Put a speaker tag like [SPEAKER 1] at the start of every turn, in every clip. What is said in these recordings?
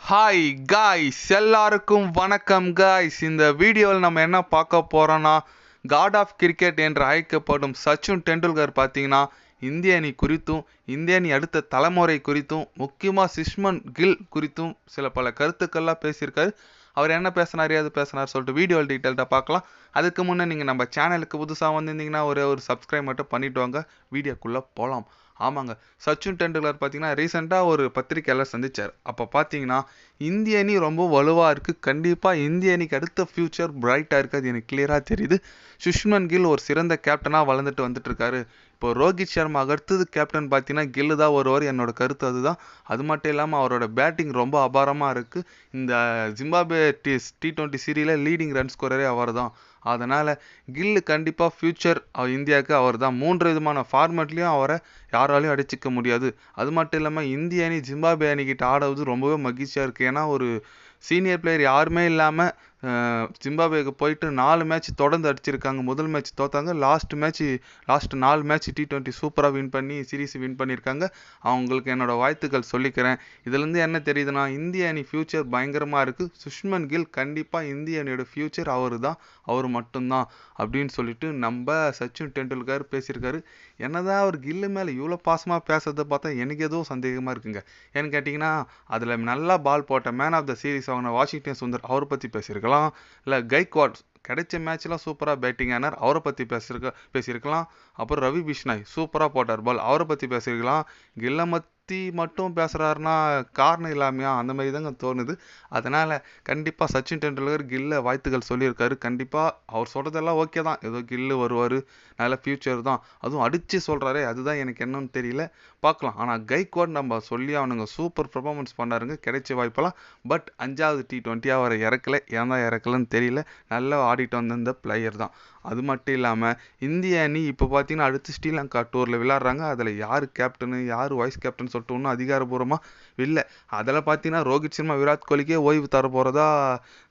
[SPEAKER 1] Hi guys, எல்லாருக்கும் வணக்கம் guys. இந்த வீடியோவில் நம்ம என்ன பார்க்க போகிறோன்னா, காட் ஆஃப் கிரிக்கெட் என்று அழைக்கப்படும் சச்சின் டெண்டுல்கர் பார்த்தீங்கன்னா இந்திய அணி குறித்தும் இந்திய அணி அடுத்த தலைமுறை குறித்தும் முக்கியமாக சுஷ்மன் கில் குறித்தும் சில பல கருத்துக்கள்லாம் பேசியிருக்காரு. அவர் என்ன பேசினார், அது பேசினார் சொல்லிட்டு வீடியோ டீட்டெயில்டாக பார்க்கலாம். அதுக்கு முன்னே நீங்கள் நம்ம சேனலுக்கு புதுசாக வந்திருந்தீங்கன்னா ஒரே ஒரு சப்ஸ்கிரைப் மட்டும் பண்ணிவிட்டு வாங்க, வீடியோக்குள்ளே போகலாம். ஆமாங்க, சச்சின் டெண்டுல்கர் பார்த்தீங்கன்னா ரீசெண்டாக ஒரு பத்திரிக்கையாளர் சந்தித்தார். அப்போ பார்த்தீங்கன்னா இந்திய அணி ரொம்ப வலுவாக இருக்குது, கண்டிப்பாக இந்திய அணிக்கு அடுத்த ஃப்யூச்சர் பிரைட்டாக இருக்குது, அது எனக்கு கிளியராக தெரியுது. சுஷ்மன் கில் ஒரு சிறந்த கேப்டனாக வளர்ந்துட்டு வந்துட்டு இருக்காரு. இப்போ ரோஹித் சர்மா அடுத்தது கேப்டன் பார்த்தீங்கன்னா கில்லு தான் வருவார், என்னோட கருத்து அதுதான். அது மட்டும் இல்லாமல் அவரோட பேட்டிங் ரொம்ப அபாரமாக இருக்குது. இந்த ஜிம்பாப்வே T20 சீரீஸில் லீடிங் ரன் ஸ்கோரரே அவர் தான். அதனால் கில்லு கண்டிப்பாக ஃப்யூச்சர் இந்தியாவுக்கு அவர் தான். 3 விதமான ஃபார்மேட்லேயும் அவரை யாராலையும் அடிச்சிக்க முடியாது. அது மட்டும் இல்லாமல் இந்திய அணி ஜிம்பாப்வே அணிக்கிட்ட ஆடுவது ரொம்பவே மகிழ்ச்சியாக இருக்குது. ஏன்னா ஒரு சீனியர் பிளேயர் யாருமே இல்லாமல் ஜிம்பாப்வேக்கு போயிட்டு 4 மேட்ச் தொடர்ந்து அடிச்சிருக்காங்க. முதல் மேட்ச் தோத்தாங்க, லாஸ்ட் 4 மேட்ச் T20 சூப்பராக வின் பண்ணி சீரீஸ் வின் பண்ணியிருக்காங்க. அவங்களுக்கு என்னோட வாழ்த்துக்கள் சொல்லிக்கிறேன். இதுலேருந்து என்ன தெரியுதுன்னா, இந்திய அணி ஃப்யூச்சர் பயங்கரமாக இருக்குது. சுஷ்மன் கில் கண்டிப்பாக இந்திய அணியோட ஃப்யூச்சர் அவர் தான், அவர் மட்டும்தான் அப்படின்னு சொல்லிட்டு நம்ம சச்சின் டெண்டுல்கர் பேசியிருக்காரு. என்னதான் அவர் கில்லு மேலே இவ்வளோ பாசமாக பேசுறதை பார்த்தா எனக்கு எதுவும் சந்தேகமாக இருக்குங்க. ஏன்னு கேட்டிங்கன்னா, அதில் நல்லா பால் போட்ட மேன் ஆஃப் த சீரீஸ் வாங்கின வாஷிங்டன் சுந்தர் அவரை பற்றி பேசியிருக்கலாம். இல்லை கைக்வாட் கிடைச்ச மேட்ச்லாம் சூப்பராக பேட்டிங் ஆனார், அவரை பற்றி பேசியிருக்கலாம். அப்புறம் ரவி பிஷ்னாய் சூப்பராக போட்டார் பால், அவரை பற்றி பேசியிருக்கலாம். கில்லை மட்டும் பேசுகிறாருன்னா காரணம் இல்லாமையா, அந்த மாதிரி தாங்க தோணுது. அதனால் கண்டிப்பாக சச்சின் டெண்டுல்கர் கில்லை வாழ்த்துக்கள் சொல்லியிருக்காரு. கண்டிப்பாக அவர் சொல்கிறதெல்லாம் ஓகே தான், ஏதோ கில்லு வருவார், நல்ல ஃப்யூச்சர் தான், அதுவும் அடித்து சொல்கிறாரே அதுதான் எனக்கு என்னன்னு தெரியல, பார்க்கலாம். ஆனால் கைக்வாட் நம்ம சொல்லி அவனுங்க சூப்பர் பர்ஃபார்மன்ஸ் பண்ணாருங்க, கிடைச்ச வாய்ப்பெல்லாம். பட் 5வது T20 அவரை இறக்கலை, ஏன் தான் இறக்கலன்னு தெரியல, நல்லா ஆடிட்டு வந்த இந்த பிளேயர் தான். அது மட்டும் இல்லாமல் இந்திய அணி இப்போ பார்த்தீங்கன்னா அடுத்து ஸ்ரீலங்கா டூரில் விளையாடுறாங்க. அதில் யார் கேப்டனு யார் வைஸ் கேப்டன் சொல்லிட்டு ஒன்றும் அதிகாரபூர்வமாக இல்லை. அதில் பார்த்தீங்கன்னா ரோஹித் சர்மா விராட் கோலிக்கே ஓய்வு தர போகிறதா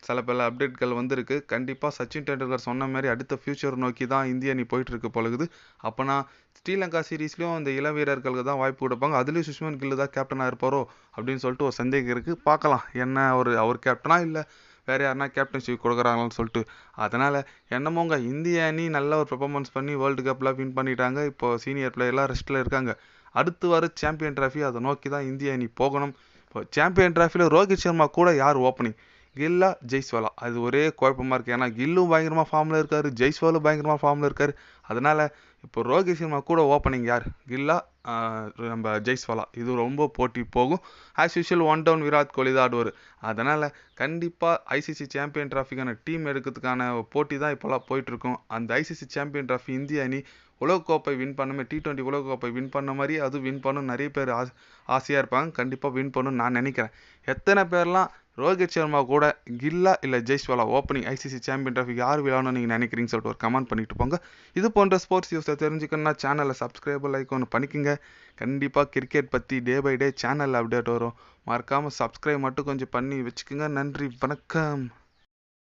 [SPEAKER 1] சில பல அப்டேட்கள் வந்திருக்கு. கண்டிப்பாக சச்சின் டெண்டுல்கர் சொன்ன மாதிரி அடுத்த ஃப்யூச்சர் நோக்கி தான் இந்திய அணி போயிட்டுருக்கு பழகுது. அப்போனா ஸ்ரீலங்கா சீரீஸ்லையும் இந்த இளம் வீரர்களுக்கு தான் வாய்ப்பு கொடுப்பாங்க, அதுலேயும் சுஷ்மன் கில்லு தான் கேப்டனாக இருப்பாரோ அப்படின்னு சொல்லிட்டு ஒரு சந்தேகம் இருக்குது. பார்க்கலாம் என்ன அவர் கேப்டனா இல்லை வேறு யாருனா கேப்டன்ஷிப் கொடுக்குறாங்களான்னு சொல்லிட்டு. அதனால் என்னமோங்க, இந்திய அணி நல்ல ஒரு பெர்ஃபார்மன்ஸ் பண்ணி வேர்ல்டு கப்லாம் வின் பண்ணிட்டாங்க. இப்போ சீனியர் பிளேயர்லாம் ரெஸ்ட்டில் இருக்காங்க. அடுத்து வர சாம்பியன் ட்ராஃபி அதை நோக்கி தான் இந்திய அணி போகணும். இப்போ சாம்பியன் ட்ராஃபியில் ரோஹித் சர்மா கூட யார் ஓப்பனிங், கில்லா ஜெய்ஸ்வாலா, அது ஒரே குழப்பமாக இருக்குது. ஏன்னா கில்லும் பயங்கரமாக ஃபார்மில் இருக்கார், ஜெய்ஸ்வாலும் பயங்கரமாக ஃபார்மில் இருக்கார். அதனால் இப்போ ரோஹித் சர்மா கூட ஓப்பனிங் யார், கில்லா நம்ம ஜெய்ஸ்வாலா, இது ரொம்ப போட்டி போகும். As usual 1 down Virat Kohli தான் ஆடுவார். அதனால் கண்டிப்பாக ஐசிசி சாம்பியன் ட்ராஃபிக்கான டீம் எடுக்கிறதுக்கான போட்டி தான் இப்போலாம் போயிட்டுருக்கும். அந்த ஐசிசி சாம்பியன் ட்ராஃபி இந்திய அணி உலகக்கோப்பை வின் பண்ண மாதிரி T20 உலகக்கோப்பை வின் பண்ண மாதிரி அது வின் பண்ணணும் நிறைய பேர் ஆசையாக இருப்பாங்க. கண்டிப்பாக வின் பண்ணணும்னு நான் நினைக்கிறேன். எத்தனை பேர்லாம் ரோஹித் சர்மா கூட கில்லா இல்லை ஜெய்ஸ்வாலா ஓப்பனிங் ஐசிசி சாம்பியன் ட்ராஃபிக் யார் விளையாடணும்னு நீங்கள் நினைக்கிறீங்கன்னு சொல்லிட்டு ஒரு கமெண்ட் பண்ணிட்டு போங்க. இது போன்ற ஸ்போர்ட்ஸ் நியூஸை தெரிஞ்சுக்கணுன்னா சேனலை சப்ஸ்கிரைப் லைக் ஒன்று பண்ணிக்கோங்க. கண்டிப்பாக கிரிக்கெட் பற்றி டே பை டே சேனலில் அப்டேட் வரும், மறக்காமல் சப்ஸ்கிரைப் மட்டும் கொஞ்சம் பண்ணி வச்சுக்கோங்க. நன்றி, வணக்கம்.